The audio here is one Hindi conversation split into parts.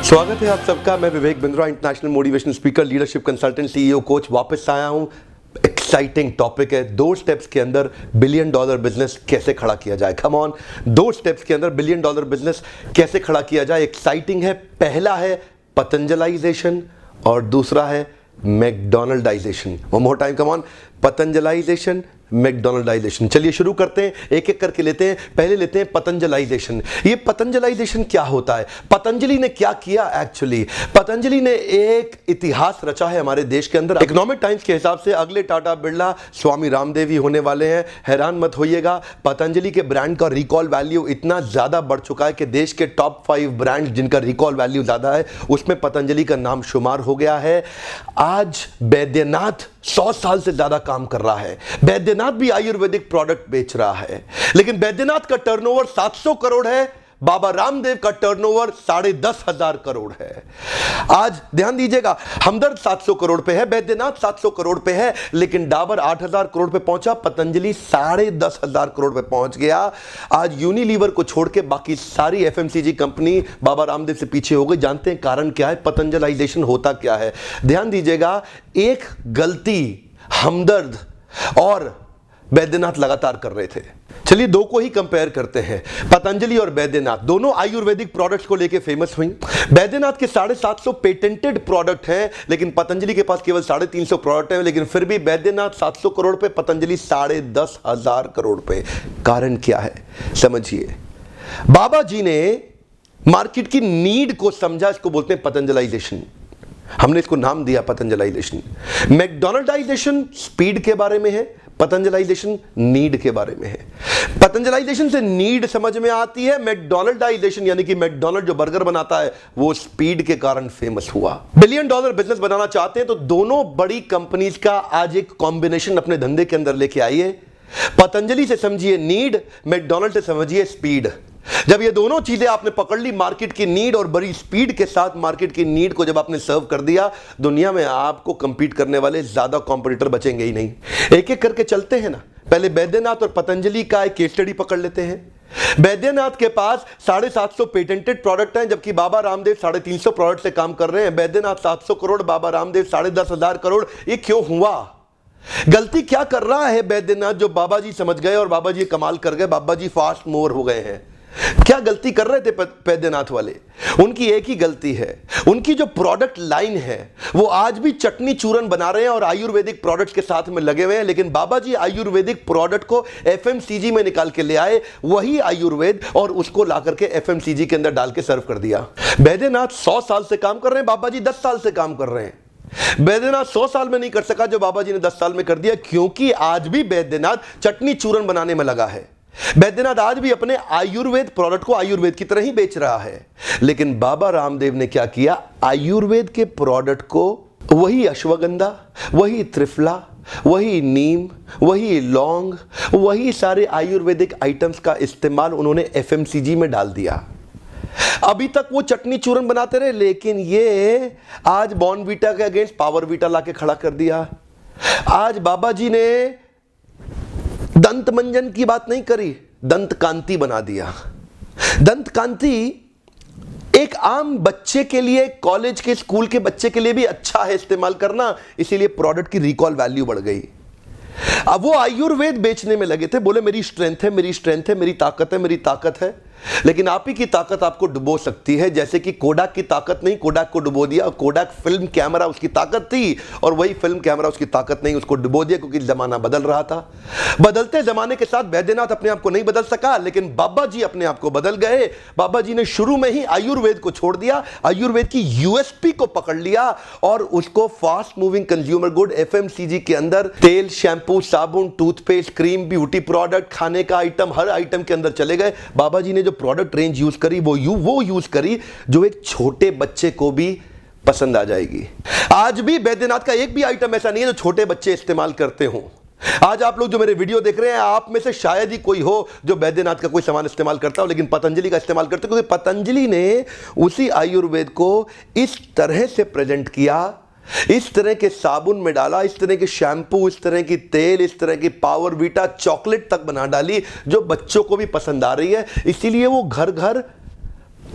स्वागत है आप सबका। मैं Vivek Bindra, international motivational speaker, leadership consultant, CEO, coach, वापस आया हूं। एक्साइटिंग टॉपिक है, 2 स्टेप्स के अंदर बिलियन डॉलर बिजनेस कैसे खड़ा किया जाए। कम ऑन, 2 स्टेप्स के अंदर बिलियन डॉलर बिजनेस कैसे खड़ा किया जाए। एक्साइटिंग है। पहला है पतंजलाइजेशन और दूसरा है McDonaldization. One more time, come on, Patanjalization, McDonaldization. चलिए शुरू करते हैं, एक एक करके लेते हैं। पहले लेते हैं पतंजलाइजेशन। ये पतंजलाइजेशन क्या होता है? पतंजलि ने क्या किया? एक्चुअली पतंजलि ने एक इतिहास रचा है हमारे देश के अंदर। इकोनॉमिक टाइम्स के हिसाब से अगले टाटा बिरला स्वामी रामदेव ही होने वाले हैं। हैरान मत होइएगा, पतंजलि के ब्रांड का रिकॉल वैल्यू इतना ज्यादा बढ़ चुका है कि देश के टॉप 5 ब्रांड जिनका रिकॉल वैल्यू ज्यादा है उसमें पतंजलि का नाम शुमार हो गया है। आज बैद्यनाथ 100 साल से ज्यादा काम कर रहा है। बैद्यनाथ भी आयुर्वेदिक प्रोडक्ट बेच रहा है, लेकिन बैद्यनाथ का टर्नओवर 700 करोड़ है। बाबा रामदेव का टर्नओवर 10,500 करोड़ है। आज ध्यान दीजिएगा, हमदर्द 700 करोड़ पे है, बैद्यनाथ 700 करोड़ पे है, लेकिन डाबर 8,000 करोड़ पे पहुंचा, पतंजलि 10,500 करोड़ पे पहुंच गया। आज यूनिलीवर को छोड़ के बाकी सारी एफएमसीजी कंपनी बाबा रामदेव से पीछे हो गई। जानते हैं कारण क्या है? पतंजलाइजेशन होता क्या है? ध्यान दीजिएगा, एक गलती हमदर्द और बैद्यनाथ लगातार कर रहे थे। चलिए 2 को ही कंपेयर करते हैं। पतंजलि और बैद्यनाथ दोनों आयुर्वेदिक प्रोडक्ट्स को लेके फेमस हुई। बैद्यनाथ के 750 पेटेंटेड प्रोडक्ट हैं, लेकिन पतंजलि के पास केवल 350 प्रोडक्ट हैं। लेकिन फिर भी बैद्यनाथ 700 करोड़ पे, पतंजलि 10,500 करोड़ पे। कारण क्या है समझिए। बाबा जी ने मार्केट की नीड को समझा, इसको बोलते हैं पतंजलाइजेशन। हमने इसको नाम दिया पतंजलाइजेशन। मैकडोनल्डाइजेशन स्पीड के बारे में है, पतंजलाइजेशन नीड के बारे में है। पतंजलाइजेशन से नीड समझ में आती है, मैकडोनल्डाइजेशन यानी कि मैकडोनल्ड जो बर्गर बनाता है वो स्पीड के कारण फेमस हुआ। बिलियन डॉलर बिजनेस बनाना चाहते हैं तो दोनों बड़ी कंपनीज का आज एक कॉम्बिनेशन अपने धंधे के अंदर लेके आइए। पतंजलि से समझिए नीड, मैकडोनल्ड से समझिए स्पीड। जब ये दोनों चीजें आपने पकड़ ली, मार्केट की नीड और बड़ी स्पीड के साथ मार्केट की नीड को जब आपने सर्व कर दिया, दुनिया में आपको कंपीट करने वाले ज्यादा कॉम्पिटिटर बचेंगे ही नहीं। एक एक करके चलते हैं ना। पहले बैद्यनाथ और पतंजलि का एक केस स्टडी पकड़ लेते हैं। बैद्यनाथ के पास 750 पेटेंटेड प्रोडक्ट हैं, जबकि बाबा रामदेव 350 प्रोडक्ट से काम कर रहे हैं। बैद्यनाथ 700 करोड़, बाबा रामदेव 10,500 करोड़। ये क्यों हुआ? गलती क्या कर रहा है बैद्यनाथ जो बाबा जी समझ गए और बाबा जी कमाल कर गए? बाबा जी फास्ट मूवर हो गए हैं। क्या गलती कर रहे थे बैद्यनाथ वाले? उनकी एक ही गलती है, उनकी जो प्रोडक्ट लाइन है वो आज भी चटनी चूरन बना रहे हैं और आयुर्वेदिक प्रोडक्ट्स के साथ में लगे हुए हैं। लेकिन बाबा जी आयुर्वेदिक प्रोडक्ट को एफएमसीजी में निकाल के ले आए, वही आयुर्वेद, और उसको ला करके एफएमसीजी के अंदर डाल के सर्व कर दिया। बैद्यनाथ 100 साल से काम कर रहे हैं, बाबा जी 10 साल से काम कर रहे हैं। बैद्यनाथ 100 साल में नहीं कर सका जो बाबा जी ने 10 साल में कर दिया, क्योंकि आज भी बैद्यनाथ चटनी चूरन बनाने में लगा है। बैद्यनाथ आज भी अपने आयुर्वेद प्रोडक्ट को आयुर्वेद की तरह ही बेच रहा है। लेकिन बाबा रामदेव ने क्या किया? आयुर्वेद के प्रोडक्ट को, वही अश्वगंधा, वही त्रिफला, वही नीम, वही लौंग, वही सारे आयुर्वेदिक आइटम्स का इस्तेमाल उन्होंने एफएमसीजी में डाल दिया। अभी तक वो चटनी चूरन बनाते रहे, लेकिन ये आज बॉर्नवीटा के अगेंस्ट पावरवीटा लाके खड़ा कर दिया। आज बाबा जी ने दंत मंजन की बात नहीं करी, दंत कांति बना दिया। दंत कांति एक आम बच्चे के लिए, कॉलेज के, स्कूल के बच्चे के लिए भी अच्छा है इस्तेमाल करना, इसीलिए प्रोडक्ट की रिकॉल वैल्यू बढ़ गई। अब वो आयुर्वेद बेचने में लगे थे, बोले मेरी स्ट्रेंथ है, मेरी स्ट्रेंथ है, मेरी ताकत है, मेरी ताकत है। लेकिन आप ही की ताकत आपको डुबो सकती है, जैसे कि कोडाक की ताकत नहीं, कोडाक को डुबो दिया। कोडाक फिल्म कैमरा उसकी ताकत थी और वही फिल्म कैमरा उसकी ताकत नहीं, उसको डुबो दिया क्योंकि जमाना बदल रहा था। बदलते जमाने के साथ बैद्यनाथ अपने आप को नहीं बदल सका, लेकिन बाबा जी अपने आप को बदल गए। बाबा जी ने शुरू में ही आयुर्वेद को छोड़ दिया, आयुर्वेद की यूएसपी को पकड़ लिया और उसको fast moving consumer good FMCG के अंदर तेल, शैंपू, साबुन, टूथपेस्ट, क्रीम, ब्यूटी प्रोडक्ट, खाने का आइटम, हर आइटम के अंदर चले गए। बाबा जी ने जो प्रोडक्ट रेंज यूज करी वो यूज करी जो एक छोटे बच्चे को भी पसंद आ जाएगी। आज भी बैद्यनाथ का एक भी आइटम ऐसा नहीं है जो छोटे बच्चे इस्तेमाल करते हों। आज आप लोग जो मेरे वीडियो देख रहे हैं, आप में से शायद ही कोई हो जो बैद्यनाथ का कोई सामान इस्तेमाल करता हो, लेकिन पतंजलि का इस्तेमाल करते, क्योंकि पतंजलि ने उसी आयुर्वेद को इस तरह से प्रेजेंट किया, इस तरह के साबुन में डाला, इस तरह के शैम्पू, इस तरह की तेल, इस तरह की पावरवीटा चॉकलेट तक बना डाली जो बच्चों को भी पसंद आ रही है। इसीलिए वो घर घर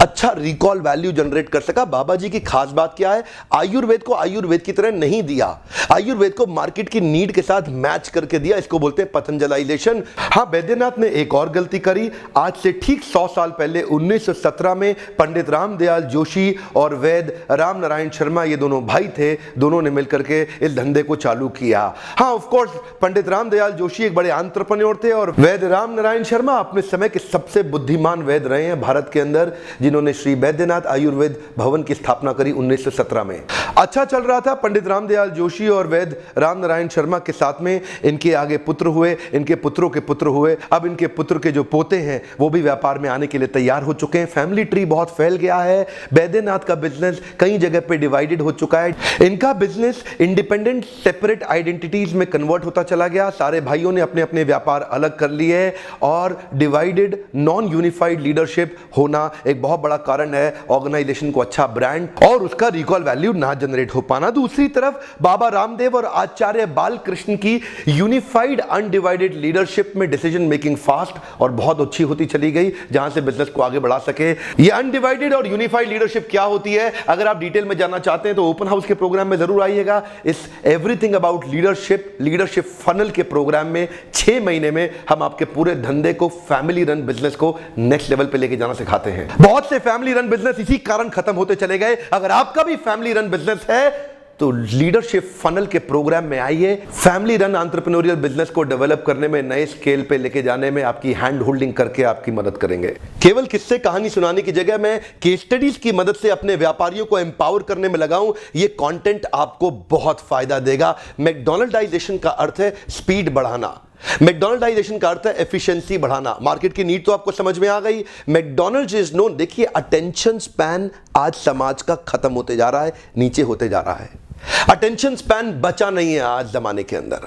अच्छा रिकॉल वैल्यू जनरेट कर सका। बाबा जी की खास बात क्या है, आयुर्वेद को आयुर्वेद की तरह नहीं दिया, आयुर्वेद को मार्केट की नीड के साथ मैच करके दिया। इसको बोलते हैं पतंजलाइजेशन। हाँ, वैद्यनाथ ने एक और गलती करी। आज से ठीक 100 साल पहले 1917 में पंडित रामदयाल जोशी और वैद्य राम नारायण शर्मा, ये दोनों भाई थे, दोनों ने मिलकर के इस धंधे को चालू किया। हाँ, ऑफ कोर्स पंडित रामदयाल जोशी एक बड़े एंटरप्रेन्योर थे और वैद्य राम नारायण शर्मा अपने समय के सबसे बुद्धिमान वैद्य रहे हैं भारत के अंदर, जिन्होंने श्री वैद्यनाथ आयुर्वेद भवन की स्थापना करी 1917 में। अच्छा चल रहा था पंडित रामदयाल जोशी और वैद्य राम नारायण शर्मा के साथ में। इनके आगे पुत्र हुए, इनके पुत्रों के पुत्र हुए, अब इनके पुत्र के जो पोते हैं वो भी व्यापार में आने के लिए तैयार हो चुके हैं। फैमिली ट्री बहुत फैल गया है। वैद्यनाथ का बिजनेस कई जगह पे डिवाइडेड हो चुका है। इनका बिजनेस इंडिपेंडेंट सेपरेट आइडेंटिटीज में कन्वर्ट होता चला गया। सारे भाइयों ने अपने अपने व्यापार अलग कर लिए और डिवाइडेड नॉन यूनिफाइड लीडरशिप होना एक बहुत बड़ा कारण है ऑर्गेनाइजेशन को अच्छा ब्रांड और उसका रिकॉल वैल्यू ना जनरेट हो पाना। दूसरी तरफ बाबा रामदेव और आचार्य बालकृष्ण की यूनिफाइड अनडिवाइडेड लीडरशिप में डिसीजन मेकिंग फास्ट और बहुत अच्छी होती चली गई, जहां से बिजनेस को आगे बढ़ा सके। ये अनडिवाइडेड और यूनिफाइड लीडरशिप क्या होती है, अगर आप डिटेल में जानना चाहते हैं तो ओपन हाउस के प्रोग्राम में जरूर आइएगा। इस एवरीथिंग अबाउट लीडरशिप फनल के प्रोग्राम में 6 महीने में हम आपके पूरे धंधे को, फैमिली रन बिजनेस को नेक्स्ट लेवल पे लेके जाना सिखाते हैं। बहुत से फैमिली रन बिजनेस इसी कारण खत्म होते चले गए। अगर आपका भी फैमिली रन बिजनेस है तो लीडरशिप फनल के प्रोग्राम में आइए। फैमिली रन एंटरप्रेन्योरियल बिजनेस को डेवलप करने में, नए स्केल पे लेके जाने में आपकी हैंड होल्डिंग करके आपकी मदद करेंगे। केवल किस्से कहानी सुनाने की जगह मैं केस स्टडीज की मदद से अपने व्यापारियों को एम्पावर करने में लगाऊं। ये कंटेंट आपको बहुत फायदा देगा। मैकडॉनल्डाइजेशन का अर्थ है स्पीड बढ़ाना, मैकडॉनल्डाइजेशन का अर्थ है एफिशिएंसी बढ़ाना। मार्केट की नीड तो आपको समझ में आ गई। मैकडॉनल्ड्स इज नोन, देखिए अटेंशन स्पैन आज समाज का खत्म होते जा रहा है, नीचे होते जा रहा है। अटेंशन स्पैन बचा नहीं है आज जमाने के अंदर,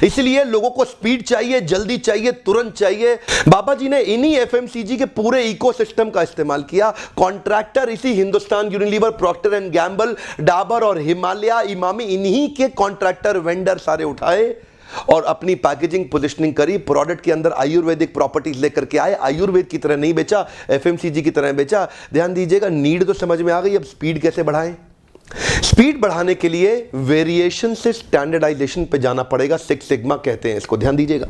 इसलिए लोगों को स्पीड चाहिए, जल्दी चाहिए, तुरंत चाहिए। बाबा जी ने इन्हीं एफएमसीजी के पूरे इकोसिस्टम का इस्तेमाल किया। कॉन्ट्रैक्टर इसी Hindustan Unilever, Procter and Gamble, Dabur और हिमालय, इमामी, इन्हीं के कॉन्ट्रैक्टर वेंडर सारे उठाए और अपनी पैकेजिंग पोजिशनिंग करी। प्रोडक्ट के अंदर आयुर्वेदिक प्रॉपर्टीज लेकर के आए। आयुर्वेद की तरह नहीं बेचा, एफएमसीजी की तरह बेचा। ध्यान दीजिएगा, नीड तो समझ में आ गई, अब स्पीड कैसे बढ़ाएं। स्पीड बढ़ाने के लिए वेरिएशन से स्टैंडर्डाइजेशन पे जाना पड़ेगा। 6 सिग्मा कहते हैं इसको, ध्यान दीजिएगा।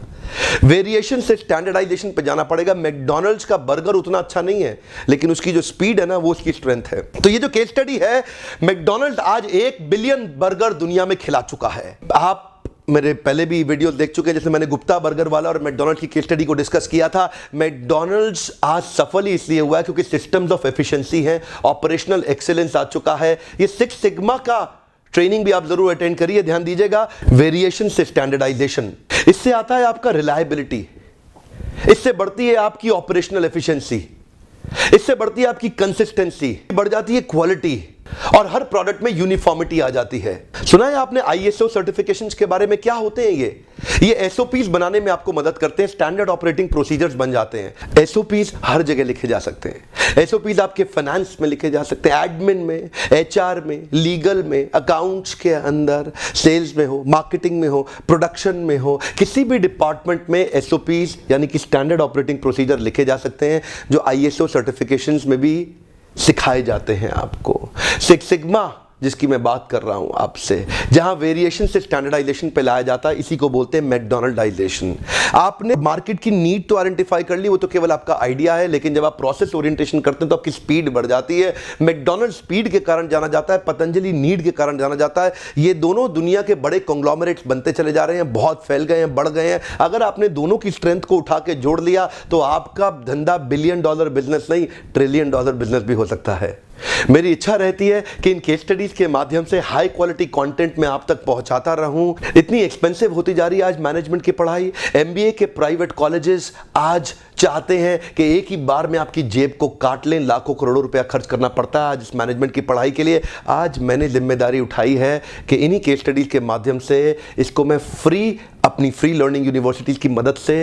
वेरिएशन से स्टैंडर्डाइजेशन पे जाना पड़ेगा। मैकडॉनल्ड्स का बर्गर उतना अच्छा नहीं है, लेकिन उसकी जो स्पीड है ना, वो उसकी स्ट्रेंथ है। तो ये जो केस स्टडी है, मैकडॉनल्ड्स आज 1 बिलियन बर्गर दुनिया में खिला चुका है। आप मेरे पहले भी वीडियो देख चुके हैं, जैसे मैंने गुप्ता बर्गर वाला और मैकडॉनल्ड्स की केस स्टडी को डिस्कस किया था। मैकडॉनल्ड्स आज सफल ही इसलिए हुआ है क्योंकि सिस्टम्स ऑफ एफिशिएंसी है, ऑपरेशनल एक्सीलेंस आ चुका है। ये 6 सिग्मा का ट्रेनिंग भी आप जरूर अटेंड करिए। ध्यान दीजिएगा, वेरिएशन से स्टैंडर्डाइजेशन, इससे आता है आपका रिलायबिलिटी, इससे बढ़ती है आपकी ऑपरेशनल एफिशिएंसी, इससे बढ़ती है आपकी कंसिस्टेंसी, बढ़ जाती है क्वालिटी और हर प्रोडक्ट में यूनिफॉर्मिटी आ जाती है। सुना है आपने आईएसओ सर्टिफिकेशंस के बारे में? क्या होते हैं ये एसओपीज बनाने में आपको मदद करते हैं। स्टैंडर्ड ऑपरेटिंग प्रोसीजर्स बन जाते हैं। एसओपीज हर जगह लिखे जा सकते हैं। एसओपीज आपके फाइनेंस में लिखे जा सकते हैं, एडमिन में, एचआर में, लीगल में, अकाउंट्स के अंदर, सेल्स में हो, मार्केटिंग में हो, प्रोडक्शन में हो, किसी भी डिपार्टमेंट में एसओपीज यानी कि स्टैंडर्ड ऑपरेटिंग प्रोसीजर लिखे जा सकते हैं, जो आईएसओ सर्टिफिकेशंस में भी सिखाए जाते हैं आपको। 6 सिग्मा जिसकी मैं बात कर रहा हूं आपसे, जहां वेरिएशन से स्टैंडर्डाइजेशन पे लाया जाता है, इसी को बोलते हैं मैकडॉनल्डाइजेशन। आपने मार्केट की नीड तो आइडेंटिफाई कर ली, वो तो केवल आपका आइडिया है, लेकिन जब आप प्रोसेस ओरिएंटेशन करते हैं तो आपकी स्पीड बढ़ जाती है। मैकडॉनल्ड स्पीड के कारण जाना जाता है, पतंजलि नीड के कारण जाना जाता है। ये दोनों दुनिया के बड़े कॉन्ग्लोमरेट्स बनते चले जा रहे हैं, बहुत फैल गए हैं, बढ़ गए हैं। अगर आपने दोनों की स्ट्रेंथ को उठा के जोड़ लिया तो आपका धंधा $1 बिलियन बिजनेस नहीं, $1 ट्रिलियन बिजनेस भी हो सकता है। मेरी इच्छा रहती है कि इन केस स्टडीज के माध्यम से हाई क्वालिटी कंटेंट में आप तक पहुंचाता रहूं। इतनी एक्सपेंसिव होती जा रही है आज मैनेजमेंट की पढ़ाई। एमबीए के प्राइवेट कॉलेजेस आज चाहते हैं कि एक ही बार में आपकी जेब को काट लें, लाखों करोड़ों रुपया खर्च करना पड़ता है आज इस मैनेजमेंट की पढ़ाई के लिए। आज मैंने जिम्मेदारी उठाई है कि इन्हीं केस स्टडीज के माध्यम से इसको मैं अपनी फ्री लर्निंग यूनिवर्सिटीज की मदद से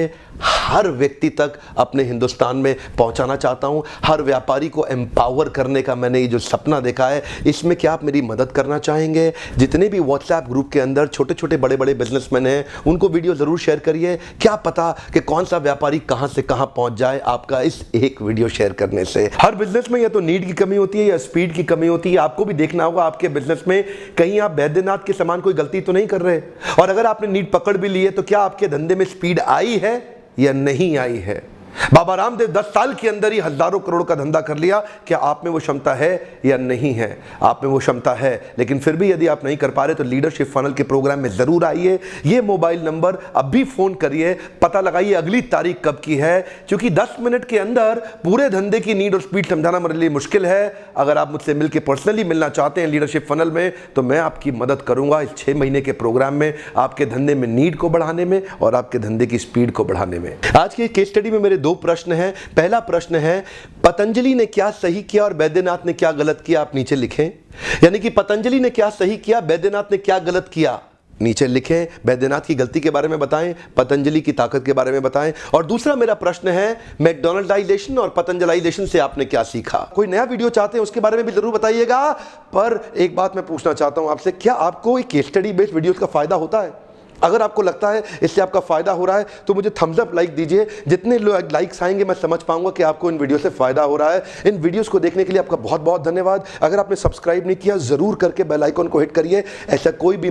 हर व्यक्ति तक अपने हिंदुस्तान में पहुंचाना चाहता हूं। हर व्यापारी को एम्पावर करने का मैंने ये जो सपना देखा है इसमें क्या आप मेरी मदद करना चाहेंगे? जितने भी व्हाट्सएप ग्रुप के अंदर छोटे छोटे बड़े बड़े बिजनेसमैन हैं उनको वीडियो ज़रूर शेयर करिए। क्या पता कि कौन सा व्यापारी कहां से कहां पहुंच जाए आपका इस एक वीडियो शेयर करने से। हर बिजनेस में या तो नीड की कमी होती है या स्पीड की कमी होती है। आपको भी देखना होगा आपके बिजनेस में कहीं आप बैद्यनाथ के समान कोई गलती तो नहीं कर रहे, और अगर आपने नीड पकड़ भी ली है तो क्या आपके धंधे में स्पीड आई है या नहीं आई है? बाबा रामदेव 10 साल के अंदर ही हजारों करोड़ का धंधा कर लिया। क्या आप में वो क्षमता है या नहीं है? आप में वो क्षमता है, लेकिन फिर भी यदि आप नहीं कर पा रहे तो लीडरशिप फनल के प्रोग्राम में जरूर आइए। ये मोबाइल नंबर अभी फोन करिए, पता लगाइए अगली तारीख कब की है, क्योंकि 10 मिनट के अंदर पूरे धंधे की नीड और स्पीड समझाना मेरे लिए मुश्किल है। अगर आप मुझसे मिलकर पर्सनली मिलना चाहते हैं लीडरशिप फनल में तो मैं आपकी मदद करूंगा इस 6 महीने के प्रोग्राम में, आपके धंधे में नीड को बढ़ाने में और आपके धंधे की स्पीड को बढ़ाने में। आज की केस स्टडी में मेरे 2 प्रश्न हैं। पहला प्रश्न है पतंजलि ने क्या सही किया और बैद्यनाथ ने क्या गलत किया? आप नीचे लिखें, यानी कि पतंजलि ने क्या सही किया, बैद्यनाथ ने क्या गलत किया, नीचे लिखें। बैद्यनाथ की गलती के बारे में बताएं, पतंजलि की ताकत के बारे में बताएं। और दूसरा मेरा प्रश्न है मैकडॉनल्डाइजेशन और पतंजलाइजेशन से आपने क्या सीखा? कोई नया वीडियो चाहते हैं उसके बारे में भी जरूर बताइएगा। पर एक बात मैं पूछना चाहता हूं आपसे, क्या आपको एक केस स्टडी बेस्ड वीडियोस का फायदा होता है? अगर आपको लगता है इससे आपका फायदा हो रहा है तो मुझे थम्स अप लाइक दीजिए। जितने लाइक्स आएंगे मैं समझ पाऊंगा कि आपको इन वीडियो से फायदा हो रहा है। इन वीडियोस को देखने के लिए आपका बहुत बहुत धन्यवाद। अगर आपने सब्सक्राइब नहीं किया जरूर करके बेल आइकन को हिट करिए। ऐसा कोई भी